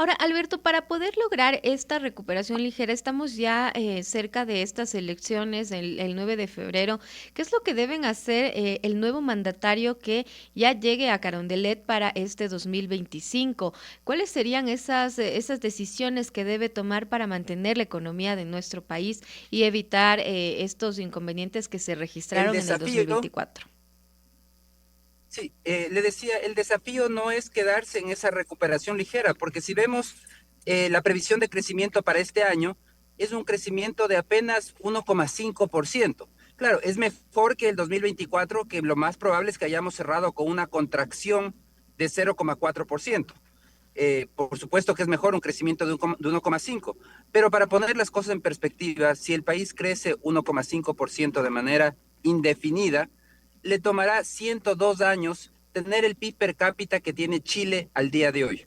Ahora, Alberto, para poder lograr esta recuperación ligera, estamos ya cerca de estas elecciones el 9 de febrero. ¿Qué es lo que deben hacer el nuevo mandatario que ya llegue a Carondelet para este 2025? ¿Cuáles serían esas decisiones que debe tomar para mantener la economía de nuestro país y evitar estos inconvenientes que se El registraron en el desafío, 2024? sí, le decía, el desafío no es quedarse en esa recuperación ligera, porque si vemos la previsión de crecimiento para este año, es un crecimiento de apenas 1,5%. Claro, es mejor que el 2024, que lo más probable es que hayamos cerrado con una contracción de 0,4%. Por supuesto que es mejor un crecimiento de 1,5, pero para poner las cosas en perspectiva, si el país crece 1,5% de manera indefinida, le tomará 102 años tener el PIB per cápita que tiene Chile al día de hoy.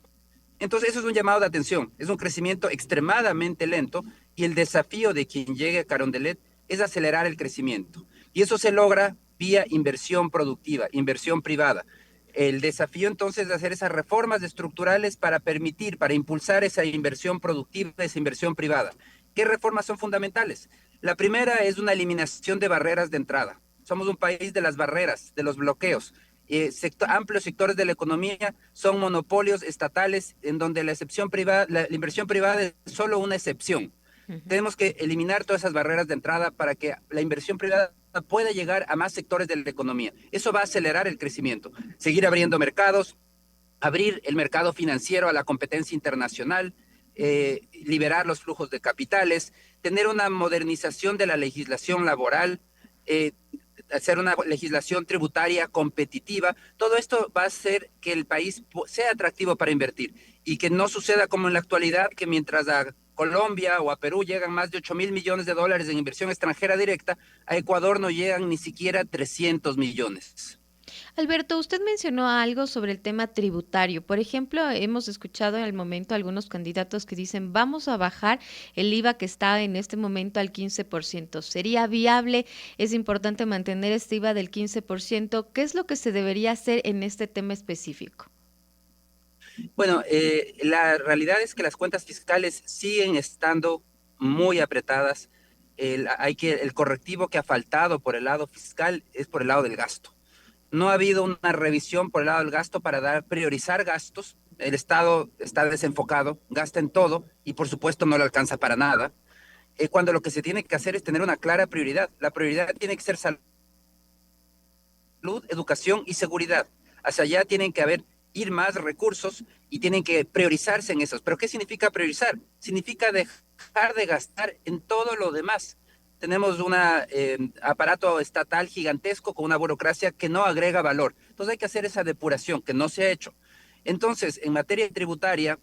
Entonces, eso es un llamado de atención, es un crecimiento extremadamente lento y el desafío de quien llegue a Carondelet es acelerar el crecimiento. Y eso se logra vía inversión productiva, inversión privada. El desafío entonces de hacer esas reformas estructurales para permitir, para impulsar esa inversión productiva, esa inversión privada. ¿Qué reformas son fundamentales? La primera es una eliminación de barreras de entrada. Somos un país de las barreras, de los bloqueos. Amplios sectores de la economía son monopolios estatales en donde la excepción privada, la inversión privada es solo una excepción. Ujú. Tenemos que eliminar todas esas barreras de entrada para que la inversión privada pueda llegar a más sectores de la economía. Eso va a acelerar el crecimiento. Seguir abriendo mercados, abrir el mercado financiero a la competencia internacional, liberar los flujos de capitales, tener una modernización de la legislación laboral, eh, hacer una legislación tributaria competitiva. Todo esto va a hacer que el país sea atractivo para invertir y que no suceda como en la actualidad, que mientras a Colombia o a Perú llegan más de 8.000 millones de dólares en inversión extranjera directa, a Ecuador no llegan ni siquiera 300 millones. Alberto, usted mencionó algo sobre el tema tributario. Por ejemplo, hemos escuchado en el momento algunos candidatos que dicen vamos a bajar el IVA que está en este momento al 15%. ¿Sería viable? ¿Es importante mantener este IVA del 15%? ¿Qué es lo que se debería hacer en este tema específico? Bueno, la realidad es que las cuentas fiscales siguen estando muy apretadas. El correctivo que ha faltado por el lado fiscal es por el lado del gasto. No ha habido una revisión por el lado del gasto para priorizar gastos. El Estado está desenfocado, gasta en todo y por supuesto no le alcanza para nada. Cuando lo que se tiene que hacer es tener una clara prioridad. La prioridad tiene que ser salud, educación y seguridad. Hacia allá tienen que haber ir más recursos y tienen que priorizarse en esos. ¿Pero qué significa priorizar? Significa dejar de gastar en todo lo demás. Tenemos un aparato estatal gigantesco con una burocracia que no agrega valor. Entonces hay que hacer esa depuración que no se ha hecho. Entonces, en materia tributaria,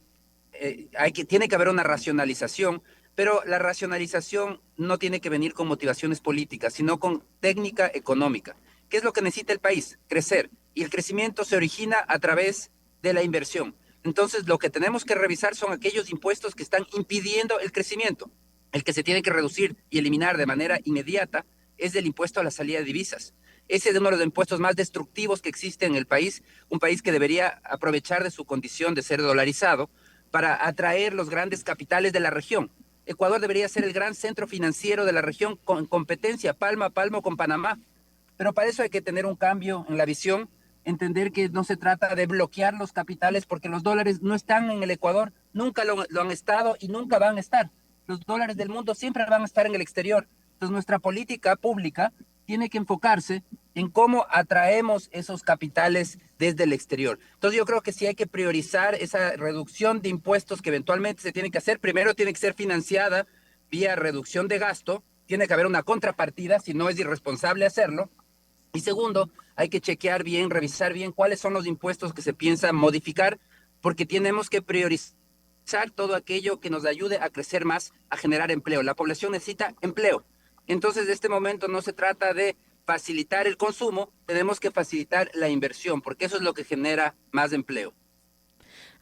tiene que haber una racionalización, pero la racionalización no tiene que venir con motivaciones políticas, sino con técnica económica. ¿Qué es lo que necesita el país? Crecer. Y el crecimiento se origina a través de la inversión. Entonces, lo que tenemos que revisar son aquellos impuestos que están impidiendo el crecimiento. El que se tiene que reducir y eliminar de manera inmediata es el impuesto a la salida de divisas. Ese es uno de los impuestos más destructivos que existe en el país, un país que debería aprovechar de su condición de ser dolarizado para atraer los grandes capitales de la región. Ecuador debería ser el gran centro financiero de la región con competencia palmo a palmo con Panamá. Pero para eso hay que tener un cambio en la visión, entender que no se trata de bloquear los capitales porque los dólares no están en el Ecuador, nunca lo han estado y nunca van a estar. Los dólares del mundo siempre van a estar en el exterior. Entonces nuestra política pública tiene que enfocarse en cómo atraemos esos capitales desde el exterior. Entonces yo creo que sí hay que priorizar esa reducción de impuestos que eventualmente se tiene que hacer. Primero tiene que ser financiada vía reducción de gasto, tiene que haber una contrapartida, si no es irresponsable hacerlo. Y segundo, hay que chequear bien, revisar bien cuáles son los impuestos que se piensa modificar, porque tenemos que priorizar todo aquello que nos ayude a crecer más, a generar empleo. La población necesita empleo. Entonces, de este momento no se trata de facilitar el consumo, tenemos que facilitar la inversión, porque eso es lo que genera más empleo.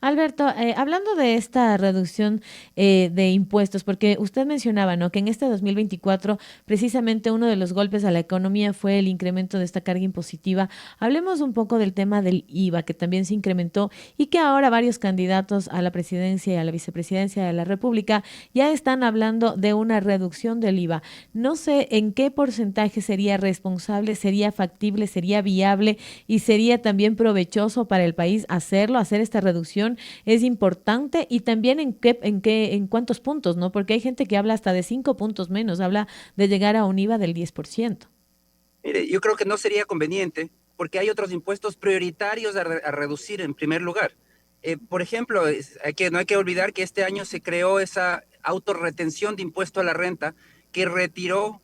Alberto, hablando de esta reducción de impuestos, porque usted mencionaba, ¿no?, que en este 2024 precisamente uno de los golpes a la economía fue el incremento de esta carga impositiva. Hablemos un poco del tema del IVA, que también se incrementó y que ahora varios candidatos a la presidencia y a la vicepresidencia de la República ya están hablando de una reducción del IVA. No sé en qué porcentaje sería responsable, sería factible, sería viable y sería también provechoso para el país hacerlo, hacer esta reducción es importante y también en cuántos puntos, ¿no? Porque hay gente que habla hasta de 5 puntos menos, habla de llegar a un IVA del 10%. Mire, yo creo que no sería conveniente porque hay otros impuestos prioritarios a reducir en primer lugar. Por ejemplo, no hay que olvidar que este año se creó esa autorretención de impuesto a la renta que retiró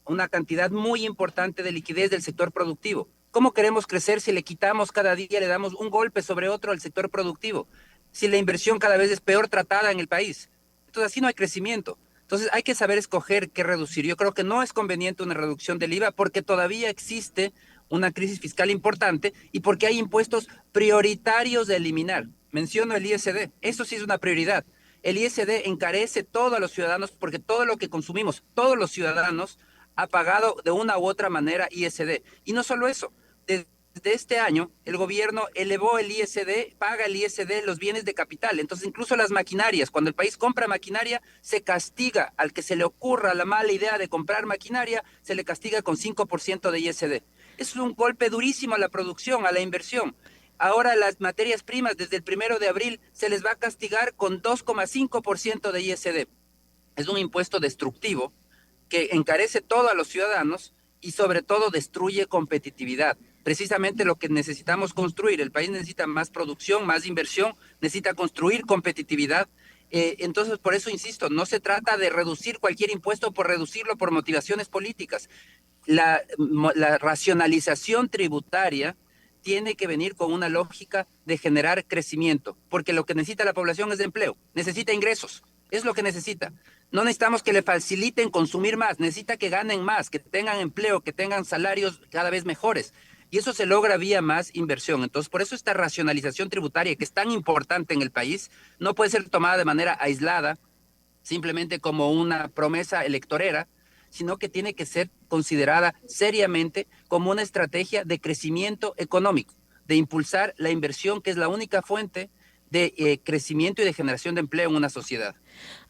una cantidad muy importante de liquidez del sector productivo. ¿Cómo queremos crecer si le quitamos cada día, le damos un golpe sobre otro al sector productivo? Si la inversión cada vez es peor tratada en el país. Entonces así no hay crecimiento. Entonces hay que saber escoger qué reducir. Yo creo que no es conveniente una reducción del IVA porque todavía existe una crisis fiscal importante y porque hay impuestos prioritarios de eliminar. Menciono el ISD, eso sí es una prioridad. El ISD encarece todo a los ciudadanos porque todo lo que consumimos, todos los ciudadanos, ha pagado de una u otra manera ISD. Y no solo eso, desde este año el gobierno elevó el ISD, paga el ISD los bienes de capital. Entonces incluso las maquinarias, cuando el país compra maquinaria, se castiga al que se le ocurra la mala idea de comprar maquinaria, se le castiga con 5% de ISD. Eso es un golpe durísimo a la producción, a la inversión. Ahora las materias primas desde el 1 de abril se les va a castigar con 2,5% de ISD. Es un impuesto destructivo que encarece todo a los ciudadanos y sobre todo destruye competitividad. Precisamente lo que necesitamos construir. El país necesita más producción, más inversión, necesita construir competitividad. Entonces, por eso insisto, no se trata de reducir cualquier impuesto por reducirlo por motivaciones políticas. La racionalización tributaria tiene que venir con una lógica de generar crecimiento, porque lo que necesita la población es de empleo, necesita ingresos, es lo que necesita. No necesitamos que le faciliten consumir más, necesita que ganen más, que tengan empleo, que tengan salarios cada vez mejores. Y eso se logra vía más inversión. Entonces, por eso esta racionalización tributaria, que es tan importante en el país, no puede ser tomada de manera aislada, simplemente como una promesa electorera, sino que tiene que ser considerada seriamente como una estrategia de crecimiento económico, de impulsar la inversión, que es la única fuente de crecimiento y de generación de empleo en una sociedad.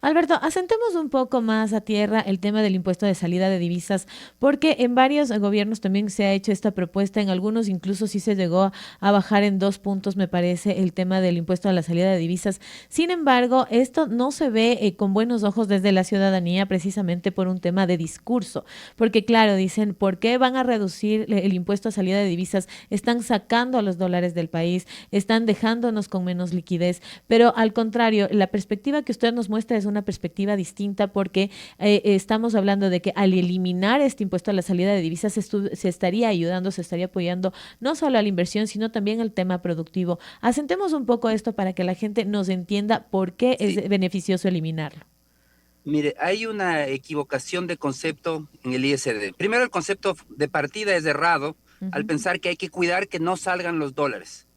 Alberto, asentemos un poco más a tierra el tema del impuesto de salida de divisas, porque en varios gobiernos también se ha hecho esta propuesta, en algunos incluso sí se llegó a bajar en 2 puntos, me parece, el tema del impuesto a la salida de divisas. Sin embargo, esto no se ve con buenos ojos desde la ciudadanía precisamente por un tema de discurso, porque claro, dicen, ¿por qué van a reducir el impuesto a salida de divisas? Están sacando a los dólares del país, están dejándonos con menos liquidez, pero al contrario, la perspectiva que usted nos muestra es una perspectiva distinta porque estamos hablando de que al eliminar este impuesto a la salida de divisas se estaría ayudando, se estaría apoyando no solo a la inversión, sino también al tema productivo. Asentemos un poco esto para que la gente nos entienda por qué Sí. es beneficioso eliminarlo. Mire, hay una equivocación de concepto en el ISD. Primero, el concepto de partida es errado al Ujú. pensar que hay que cuidar que no salgan los dólares.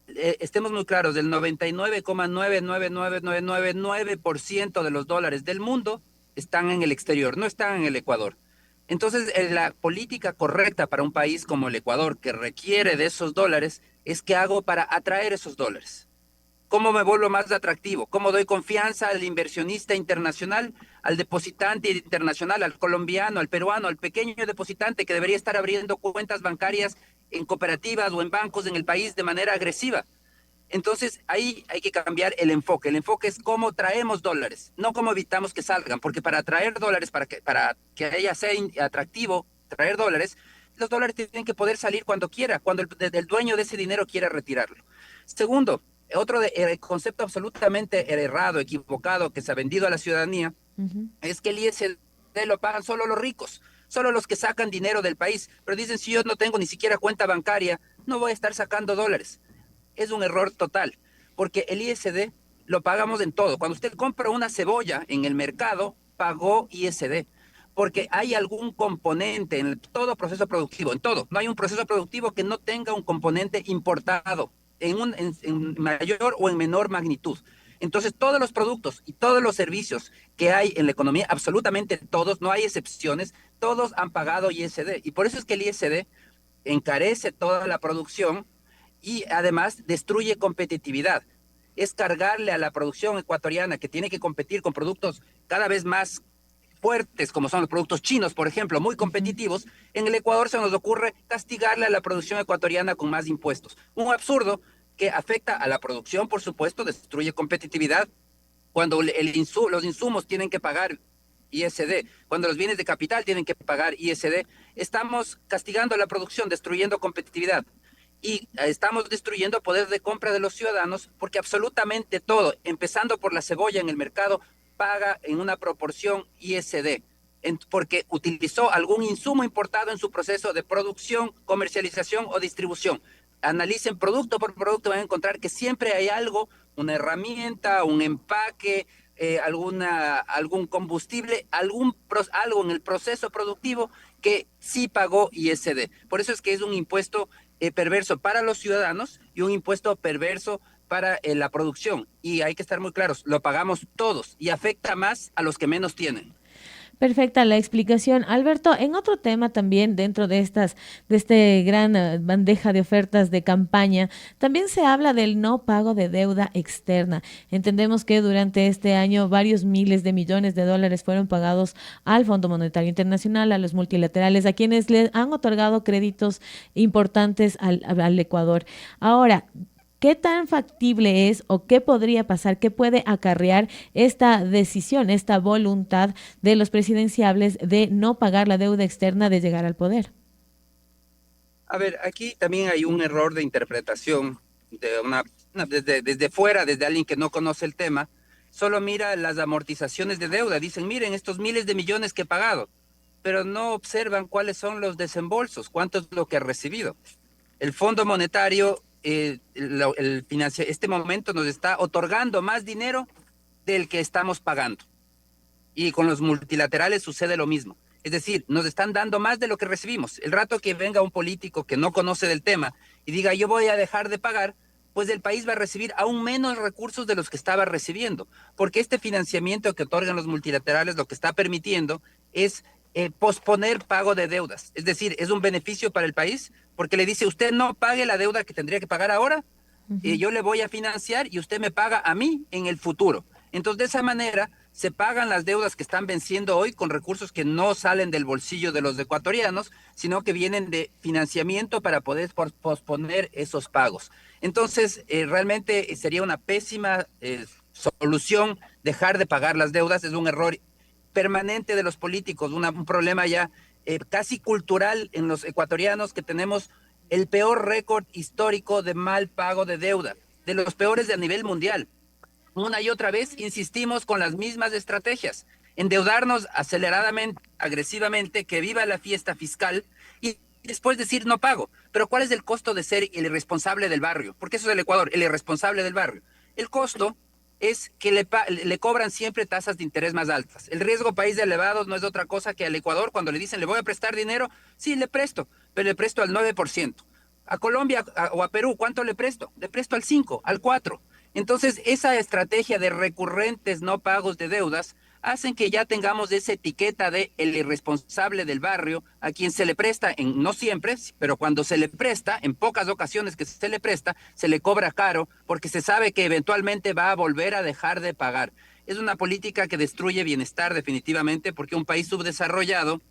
Estemos muy claros, del 99,99999% de los dólares del mundo están en el exterior, no están en el Ecuador. Entonces, la política correcta para un país como el Ecuador, que requiere de esos dólares, es qué hago para atraer esos dólares. ¿Cómo me vuelvo más atractivo? ¿Cómo doy confianza al inversionista internacional, al depositante internacional, al colombiano, al peruano, al pequeño depositante que debería estar abriendo cuentas bancarias en cooperativas o en bancos en el país de manera agresiva? Entonces, ahí hay que cambiar el enfoque. El enfoque es cómo traemos dólares, no cómo evitamos que salgan, porque para traer dólares, para que haya sea atractivo traer dólares, los dólares tienen que poder salir cuando quiera, cuando el dueño de ese dinero quiera retirarlo. Segundo, concepto absolutamente errado, equivocado, que se ha vendido a la ciudadanía, Ujú. es que el ISD lo pagan solo los ricos, solo los que sacan dinero del país. Pero dicen, si yo no tengo ni siquiera cuenta bancaria, no voy a estar sacando dólares. Es un error total, porque el ISD lo pagamos en todo. Cuando usted compra una cebolla en el mercado, pagó ISD, porque hay algún componente en todo proceso productivo, en todo. No hay un proceso productivo que no tenga un componente importado. en mayor o en menor magnitud. Entonces, todos los productos y todos los servicios que hay en la economía, absolutamente todos, no hay excepciones, todos han pagado ISD. Y por eso es que el ISD encarece toda la producción y además destruye competitividad. Es cargarle a la producción ecuatoriana, que tiene que competir con productos cada vez más fuertes, como son los productos chinos, por ejemplo, muy competitivos. En el Ecuador se nos ocurre castigarle a la producción ecuatoriana con más impuestos. Un absurdo que afecta a la producción, por supuesto, destruye competitividad. Cuando los insumos tienen que pagar ISD, cuando los bienes de capital tienen que pagar ISD, estamos castigando a la producción, destruyendo competitividad. Y estamos destruyendo poder de compra de los ciudadanos porque absolutamente todo, empezando por la cebolla en el mercado, paga en una proporción ISD, porque utilizó algún insumo importado en su proceso de producción, comercialización o distribución. Analicen producto por producto, van a encontrar que siempre hay algo, una herramienta, un empaque, algún combustible, algo en el proceso productivo que sí pagó ISD. Por eso es que es un impuesto perverso para los ciudadanos y un impuesto perverso para la producción. Y hay que estar muy claros, lo pagamos todos y afecta más a los que menos tienen. Perfecta la explicación. Alberto, en otro tema también dentro de este gran bandeja de ofertas de campaña, también se habla del no pago de deuda externa. Entendemos que durante este año varios miles de millones de dólares fueron pagados al Fondo Monetario Internacional, a los multilaterales, a quienes le han otorgado créditos importantes al Ecuador. Ahora, ¿qué tan factible es o qué podría pasar, qué puede acarrear esta decisión, esta voluntad de los presidenciables de no pagar la deuda externa de llegar al poder? A ver, aquí también hay un error de interpretación desde fuera, desde alguien que no conoce el tema, solo mira las amortizaciones de deuda. Dicen, miren, estos miles de millones que he pagado, pero no observan cuáles son los desembolsos, cuánto es lo que ha recibido. El Fondo Monetario, este momento nos está otorgando más dinero del que estamos pagando. Y con los multilaterales sucede lo mismo. Es decir, nos están dando más de lo que recibimos. El rato que venga un político que no conoce del tema y diga yo voy a dejar de pagar, pues el país va a recibir aún menos recursos de los que estaba recibiendo. Porque este financiamiento que otorgan los multilaterales lo que está permitiendo es posponer pago de deudas. Es decir, es un beneficio para el país porque le dice usted no pague la deuda que tendría que pagar ahora, yo le voy a financiar y usted me paga a mí en el futuro. Entonces, de esa manera, se pagan las deudas que están venciendo hoy con recursos que no salen del bolsillo de los ecuatorianos, sino que vienen de financiamiento para poder posponer esos pagos. Entonces, realmente sería una pésima solución dejar de pagar las deudas, es un error permanente de los políticos, un problema ya casi cultural en los ecuatorianos que tenemos el peor récord histórico de mal pago de deuda, de los peores a nivel mundial. Una y otra vez insistimos con las mismas estrategias, endeudarnos aceleradamente, agresivamente, que viva la fiesta fiscal y después decir no pago. Pero ¿cuál es el costo de ser el irresponsable del barrio? Porque eso es el Ecuador, el irresponsable del barrio. El costo es que le cobran siempre tasas de interés más altas. El riesgo país de elevados no es otra cosa que al Ecuador cuando le dicen le voy a prestar dinero, sí le presto, pero le presto al 9%. A Colombia o a Perú, ¿cuánto le presto? Le presto al 5, al 4. Entonces, esa estrategia de recurrentes no pagos de deudas hacen que ya tengamos esa etiqueta de el irresponsable del barrio, a quien se le presta, no siempre, pero cuando se le presta, en pocas ocasiones que se le presta, se le cobra caro porque se sabe que eventualmente va a volver a dejar de pagar. Es una política que destruye bienestar definitivamente porque un país subdesarrollado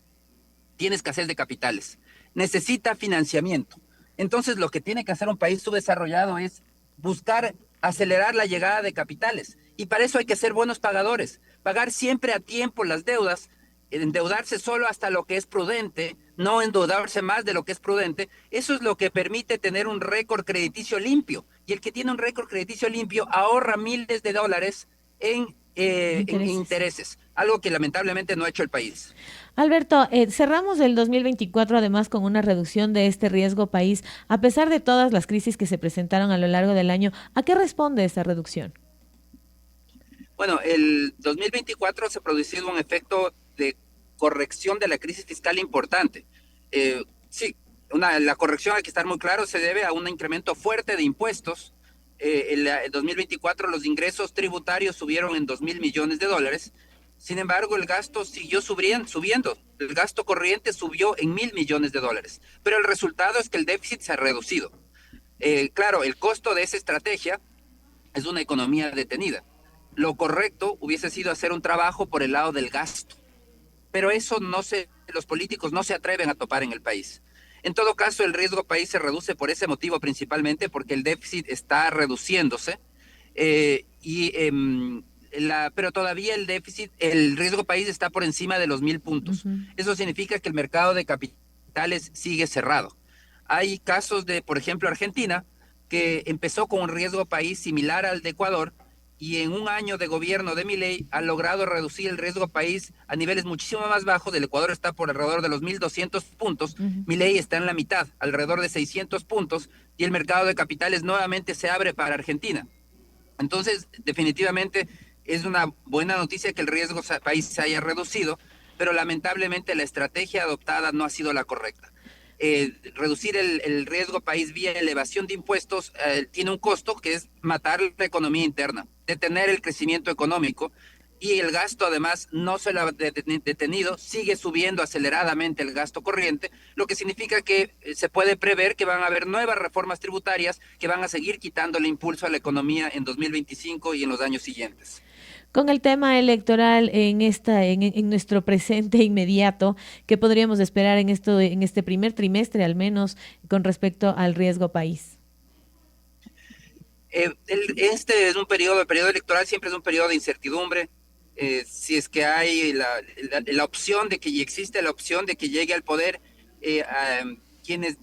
tiene escasez de capitales, necesita financiamiento. Entonces, lo que tiene que hacer un país subdesarrollado es buscar acelerar la llegada de capitales. Y para eso hay que ser buenos pagadores, pagar siempre a tiempo las deudas, endeudarse solo hasta lo que es prudente, no endeudarse más de lo que es prudente. Eso es lo que permite tener un récord crediticio limpio. Y el que tiene un récord crediticio limpio ahorra miles de dólares en intereses, algo que lamentablemente no ha hecho el país. Alberto, cerramos el 2024 además con una reducción de este riesgo país, a pesar de todas las crisis que se presentaron a lo largo del año. ¿A qué responde esta reducción? Bueno, el 2024 se ha producido un efecto de corrección de la crisis fiscal importante. Sí, La corrección, hay que estar muy claro, se debe a un incremento fuerte de impuestos. En 2024 los ingresos tributarios subieron en 2.000 millones de dólares. Sin embargo, el gasto siguió subiendo. El gasto corriente subió en 1.000 millones de dólares. Pero el resultado es que el déficit se ha reducido. Claro, el costo de esa estrategia es una economía detenida. Lo correcto hubiese sido hacer un trabajo por el lado del gasto. Pero eso los políticos no se atreven a topar en el país. En todo caso, el riesgo país se reduce por ese motivo principalmente, porque el déficit está reduciéndose. Pero todavía el riesgo país está por encima de los 1.000 puntos. Eso significa que el mercado de capitales sigue cerrado. Hay casos de, por ejemplo, Argentina, que empezó con un riesgo país similar al de Ecuador, y en un año de gobierno de Milei ha logrado reducir el riesgo país a niveles muchísimo más bajos. El Ecuador está por alrededor de los 1.200 puntos, Milei está en la mitad, alrededor de 600 puntos, y el mercado de capitales nuevamente se abre para Argentina. Entonces, definitivamente es una buena noticia que el riesgo país se haya reducido, pero lamentablemente la estrategia adoptada no ha sido la correcta. Reducir el riesgo país vía elevación de impuestos tiene un costo, que es matar la economía interna, detener el crecimiento económico, y el gasto además no se lo ha detenido, sigue subiendo aceleradamente el gasto corriente, lo que significa que se puede prever que van a haber nuevas reformas tributarias que van a seguir quitando el impulso a la economía en 2025 y en los años siguientes. Con el tema electoral en nuestro presente inmediato, ¿qué podríamos esperar en este primer trimestre al menos con respecto al riesgo país? Este es el periodo electoral siempre es un periodo de incertidumbre. Si es que hay la opción de que, y existe la opción de que llegue al poder quienes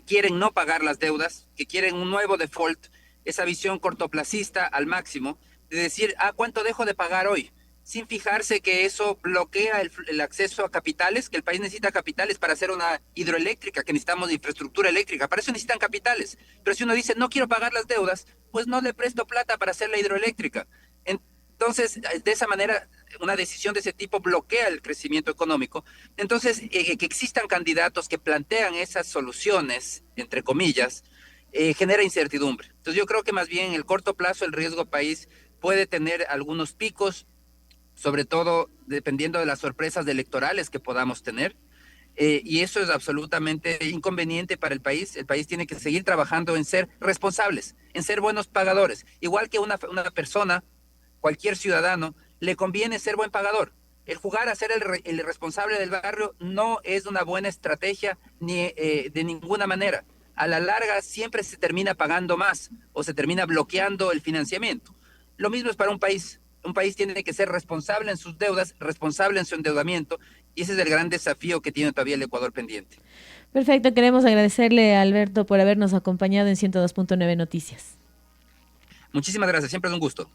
quieren no pagar las deudas, que quieren un nuevo default, esa visión cortoplacista al máximo, de decir, ¿cuánto dejo de pagar hoy? Sin fijarse que eso bloquea el acceso a capitales, que el país necesita capitales para hacer una hidroeléctrica, que necesitamos infraestructura eléctrica, para eso necesitan capitales. Pero si uno dice, no quiero pagar las deudas, pues no le presto plata para hacer la hidroeléctrica. Entonces, de esa manera, una decisión de ese tipo bloquea el crecimiento económico. Entonces, que existan candidatos que plantean esas soluciones, entre comillas, genera incertidumbre. Entonces, yo creo que más bien en el corto plazo el riesgo país puede tener algunos picos, sobre todo dependiendo de las sorpresas electorales que podamos tener, y eso es absolutamente inconveniente para el país. El país tiene que seguir trabajando en ser responsables, en ser buenos pagadores. Igual que una persona, cualquier ciudadano, le conviene ser buen pagador. El jugar a ser el responsable del barrio no es una buena estrategia ni de ninguna manera. A la larga siempre se termina pagando más o se termina bloqueando el financiamiento. Lo mismo es para un país. Un país tiene que ser responsable en sus deudas, responsable en su endeudamiento, y ese es el gran desafío que tiene todavía el Ecuador pendiente. Perfecto, queremos agradecerle a Alberto por habernos acompañado en 102.9 Noticias. Muchísimas gracias, siempre es un gusto.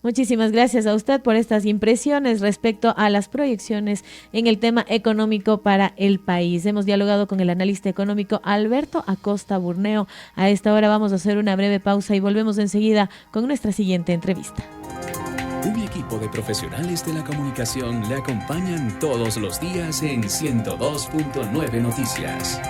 Muchísimas gracias a usted por estas impresiones respecto a las proyecciones en el tema económico para el país. Hemos dialogado con el analista económico Alberto Acosta Burneo. A esta hora vamos a hacer una breve pausa y volvemos enseguida con nuestra siguiente entrevista. Un equipo de profesionales de la comunicación le acompañan todos los días en 102.9 Noticias.